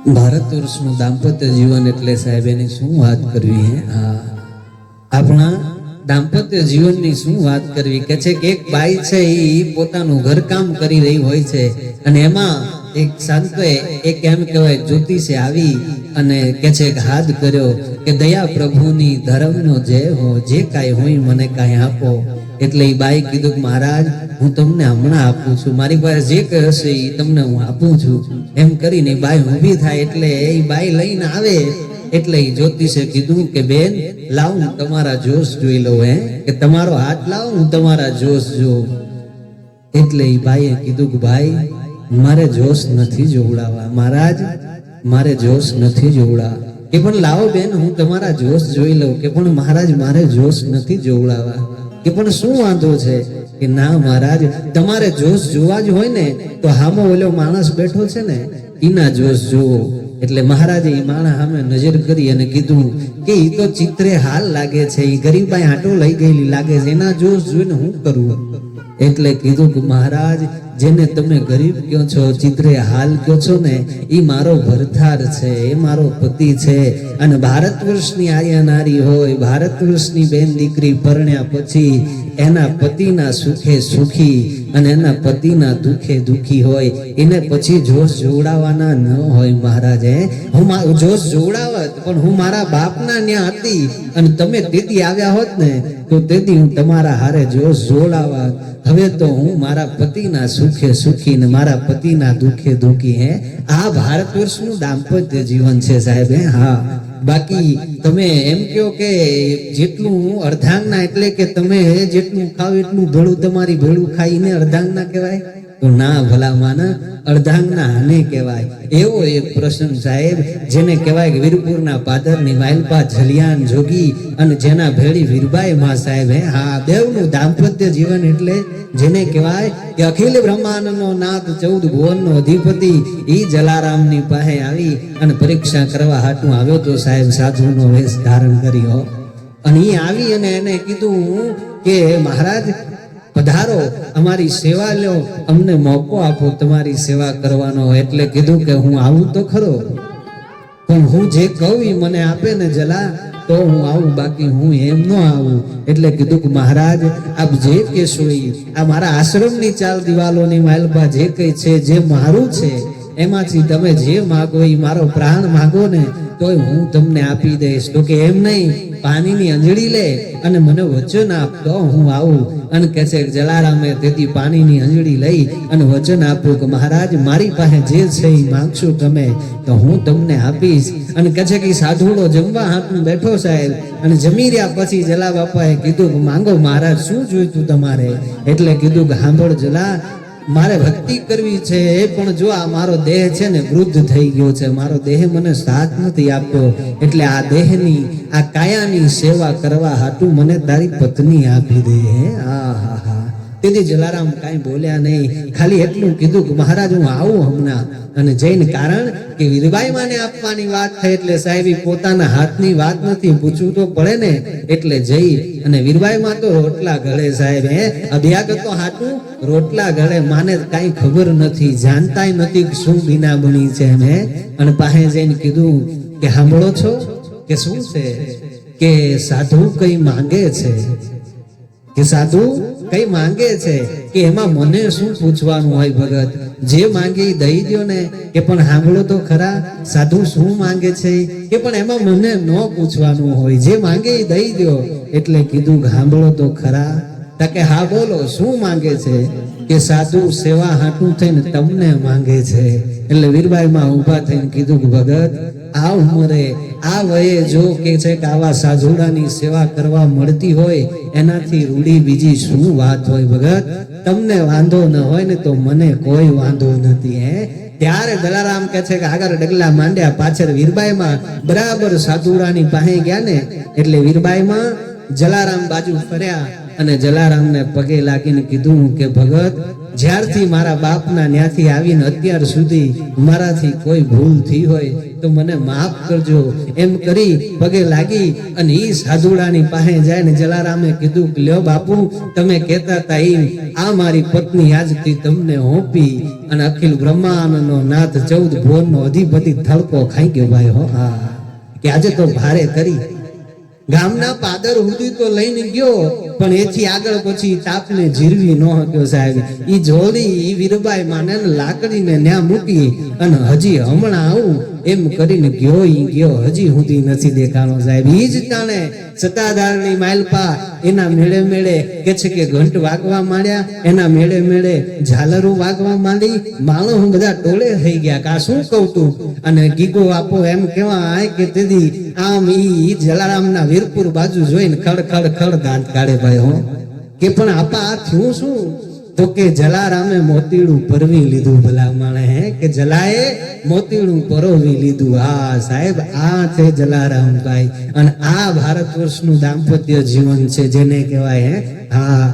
ભારત વર્ષનું દાંપત્ય જીવન એટલે સાહેબ એની શું વાત કરવી હે? હા, આપણા દાંપત્ય જીવનની શું વાત કરવી કે છે કે એક બાઈ છે એ પોતાનું ઘરકામ કરી રહી હોય છે અને એમાં એક સંતોએ એક એમ કહેવાય જ્યોતિષે આવી અને કે છે કે હાથ કર્યો કે દયા પ્રભુની ધર્મનો જય હો, જે કાંઈ હોય મને કાંઈ આપો. એટલે એ બાઈ કીધું કે મહારાજ હું તમને હમણાં આપું છું, મારી પાસે જે કઈ હશે એ તમને હું આપું છું. એમ કરીને બાઈ ઊભી થાય એટલે એ બાઈ લઈને આવે એટલે એ જ્યોતિષે કીધું કે બેન લાવ હું તમારા જોશ જોઈ લઉં, હે કે તમારો હાથ લાવ હું તમારા જોશ જોઉં. એટલે એ બાઈએ કીધું કે ભાઈ મારે જોશ નથી જોવડાવવા, મહારાજ મારે જોશ નથી જોવડાવવા. કે પણ લાવો બેન હું તમારા જોશ જોઈ લઉં. કે પણ મહારાજ મારે જોશ નથી જોવડાવવા. કે પણ શું વાંધો છે? કે ના મહારાજ તમારે જોશ જોવા જ હોય ને તો હામો ઓલો માણસ બેઠો છે ને એના જોશ જોવો. એટલે મહારાજે એ માણસ સામે નજર કરી અને કીધું કે એ તો ચિત્રે હાલ લાગે છે, એ ગરીબાઈ આંટો લઈ ગયેલી લાગે છે, એના જોશ જોઈને હું કરું? એટલે કીધું કે મહારાજ જેને તમે ગરીબ કહો છો, ચિત્રે હાલ કહો છો ને એ મારો ભરથાર છે, એ મારો પતિ છે. અને ભારત વર્ષની આર્યા નારી હોય, ભારત વર્ષની બેન દીકરી પરણ્યા પછી એના પતિના સુખે સુખી અને એના પતિના દુખે દુખી હોય એને પછી જોશ જોવડાવવાના ન હોય. મહારાજે હું જોશ જોવડાવત પણ હું મારા બાપના ન્યા હતી અને તમે તેથી આવ્યા હોત ને તો તેથી હું તમારા હારે જોશ જોવડાવત. હવે તો હું મારા પતિના સુખે સુખી ને મારા પતિના દુખે દુખી. હે આ ભારત વર્ષનું દાંપત્ય જીવન છે સાહેબ. હે હા, બાકી તમે એમ કહો કે જેટલું અર્ધાંગના એટલે કે તમે જેટલું ખાવ એટલું ભેળું તમારી ભેળું ખાઈને અર્ધાંગના કહેવાય? તો ના ભલામાના, અર્ધાંગના હાને કહેવાય. એવો એક પ્રસંગ સાહેબ જેને કહેવાય કે વીરપુરના પાદરની વાયલપા જલિયાન જોગી અને જેના ભેળી વીરબાઈ માં સાહેબ. હે હા, દેવનું દાંપત્ય જીવન એટલે જેને કહેવાય કે અખિલ બ્રહ્માંડનો નાથ 14 ભુવનનો અધિપતિ ઈ જલારામની પાસે આવી અને પરીક્ષા કરવા હાટું આવ્યો તો સાહેબ સાધુનો વેશ ધારણ કર્યો. અને એ આવી અને એને કીધું કે મહારાજ પધારો, અમારી સેવા લ્યો, અમને મોકો આપો તમારી સેવા કરવાનો. એટલે કીધું કે હું આવું તો ખરો પણ હું જે કહું એ મને આપે ને જલા તો હું આવું, બાકી હું એમ ન આવું. એટલે કીધું કે મહારાજ આપ જે કહેશો આ મારા આશ્રમની 4 દિવાલોની માલપા જે કઈ છે જે મારું છે એમાંથી તમે જે માગો એ મારો પ્રાણ માગો ને તોય હું તમને આપી દઈશ. તો કે એમ નહીં, પાણીની અંજળી લે અને મને વચન આપ તો હું આવું. અને કહે છે જલારામે તેથી પાણીની અંજળી લઈ અને વચન આપ્યું કે મહારાજ મારી પાસે જે છે એ માંગશો તમે તો હું તમને આપીશ. અને કહે છે કે સાધુડો જમવા હાથમાં બેઠો સાહેબ અને જમી રહ્યા પછી જલા બાપાએ કીધું કે માંગો મહારાજ શું જોઈતું તમારે? એટલે કીધું કે સાંભળ જલા, મારે ભક્તિ કરવી છે પણ જો આ મારો દેહ છે ને વૃદ્ધ થઈ ગયો છે, મારો દેહ મને સાથ નથી આપતો, એટલે આ દેહની આ કાયાની સેવા કરવા હાટું મને તારી પત્ની આપી દે. હે આ હા હા. તેથી જલારામ કાંઈ બોલ્યા નહીં, ખાલી એટલું કીધું કે મહારાજ હું આવું હમણાં. અને જઈને કારણ કે વીરબાઈ માને આપવાની વાત થઈ એટલે સાહેબ પોતાના હાથની વાત નથી, પૂછવું તો પડે ને. એટલે જઈ અને વીરબાઈ માં તો રોટલા ઘડે સાહેબ. હે અભ્યાગતો હાટું રોટલા ઘડે, માને કાંઈ ખબર નથી, જાણતાય નથી શું બીના બની છે એમ. હે અને પાસે જઈને કીધું કે સાંભળો છો કે શું છે? કે સાધુ કઈ માંગે છે? કે સાધુ કઈ માંગે છે? કે એમાં મને શું પૂછવાનું હોય ભગત, જે માંગે એ દઈ દો ને. કે પણ સાંભળો તો ખરા સાધુ શું માંગે છે? કે પણ એમાં મને ન પૂછવાનું હોય, જે માંગે એ દઈ દો. એટલે કીધું સાંભળો તો ખરા. કે હા બોલો શું માંગે છે? કે સાધુ સેવા હાટું થઈને તમને માંગે છે. એટલે વીરબાઈ માં ઉભા થઈને કીધું કે ભગત આ ઉંમરે આ વયે જો કે છે કે આવા સાધુડાની સેવા કરવા મળતી હોય એનાથી રૂડી બીજી શું વાત હોય ભગત? તમને વાંધો ન હોય ને તો મને કોઈ વાંધો નથી. હે ત્યારે દલારામ કહે છે કે આગળ ડગલા માંડ્યા, પાછળ વીરબાઈ માં બરાબર સાધુડાની પાસે ગયા ને એટલે વીરબાઈ માં જલારામ બાજુ ફર્યા અને જલારામને પગે લાગીને કીધું કે ભગત, જ્યારથી મારા બાપના ન્યાથી આવીને અત્યાર સુધી મારાથી કોઈ ભૂલ થઈ હોય તો મને માફ કરજો એમ કરી પગે લાગી અને ઈ સાધુડાની પાસે જાય ને જલારામે કીધું કે લ્યો બાપુ, તમે કહેતા હતા એમ આ મારી પત્ની આજથી તમને હોપી અને અખિલ બ્રહ્માંડનો નાથ 14 ભુવનનો અધિપતિ થળકો ખાઈ ગયો ભાઈ. હો હા, કે આજે તો ભારે કરી ગામના પાદર સુધી તો લઈને ગયો પણ એથી આગળ પછી તાપને જીરવી ન હક્યો સાહેબ. ઈ જોડી ઈ વીરબાઈ માને લાકડીને ન્યા મૂકી અને હજી હમણાં આવું એમ કરીને ગયો હજી સુધી નથી દેખાણો સાહેબ. ઈ જ તાણે સત્તાધારની માલપા એના મેળે મેળે કે છે કે ઘંટ વાગવા માંડ્યા, એના મેળે મેળે ઝાલરો વાગવા માંડી, માણસો બધા ટોળે થઈ ગયા. કા શું કહું તું અને ગીગો આપો એમ કેવાય કે તેથી આમ ઈ જલારામના વીરપુર બાજુ જોઈને ખડ ખડ ખડ દાંત કાઢે ભાઈ. હો કે પણ આપા આ થયું શું? તો કે જલારામે મોતીડું પરવી લીધું. ભલા માણે હે કે જલાએ મોતીડું પરોવી લીધું. હા સાહેબ, આ છે જલારામભાઈ અને આ ભારત વર્ષનું દાંપત્ય જીવન છે જેને કહેવાય હે. હા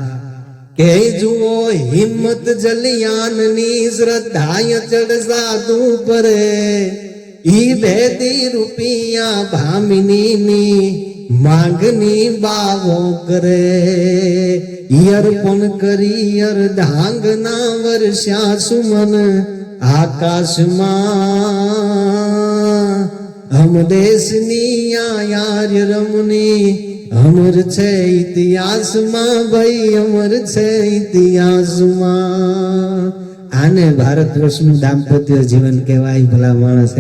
કે જુઓ હિંમત જલિયાનની શ્રદ્ધાય ચડ સાધુ પરે, ઈ બેદી રૂપિયા ભામિની માંગની બાવો કરે, અર્પણ કરી અર્ધાંગના વર્ષા સુમન આકાશમાં, હમ દેશની આયાર્ય રમની અમર છે ઇતિહાસમાં ભાઈ, અમર છે ઇતિહાસમાં. આને ભારત વર્ષનું દાંપત્ય જીવન કહેવાય ભલા માણસ.